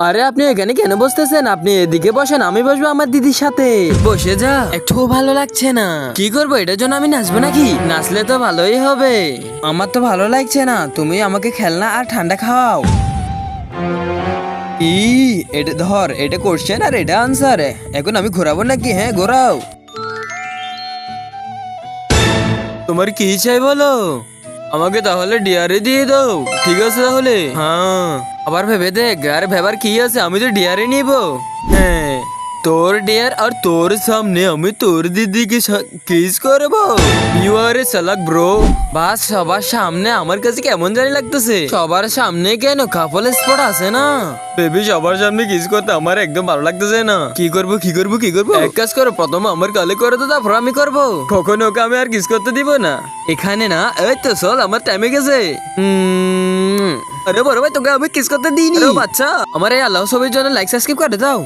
আরে আপনি এখানে কেন বসতেছেন? আপনি এদিকে বসেন, আমি বসবো আমার দিদির সাথে। বসে যা, একটু ভালো লাগছে না। কি করবো, এটার জন্য আমি নাচবো নাকি? নাচলে তো ভালোই হবে। আমার তো ভালো লাগছে না, তুমি আমাকে খেলনা আর ঠান্ডা খাওয়াও। ই এটা ধর, এটা কোশ্চেন আর এটা আনসার। এখন আমি ঘোরাবো নাকি? হ্যাঁ ঘোরাও। তোমার কি চাই বলো? আমাকে তাহলে ডিয়ারে দিয়ে দাও। ঠিক আছে তাহলে। হ্যাঁ, আবার ভেবে দেখ। আর ভেবার কি আছে, আমি তো ডিয়ারে নিব। হ্যাঁ, তোর ডিয়ার আর তোর সামনে আমি তোর দিদিকে কিস করবো। ইউ আর এ চালাক ব্রো। বাস সবার সামনে আমার কাছে কেমন জানি লাগতেছে। সবার সামনে কেন, কাপল স্পট আছে না? বেবি সবার সামনে কিস করতে আমার একদম ভালো লাগতেছে না। কি করব কি করব কি করব? এক কাজ করো, প্রথম আমার গালে করে তো তারপর আমি করব। কখনো ওকে আমি আর কিস করতে দিব না। এখানে না, এই তো চল, আমার টাইমে গেছে। আরে বড় ভাই, তোকে আমি কিস করতে দিইনি। বাচ্চা, আমার এই আল্লাহ ছবির জন্য লাইক সাবস্ক্রাইব করে দাও।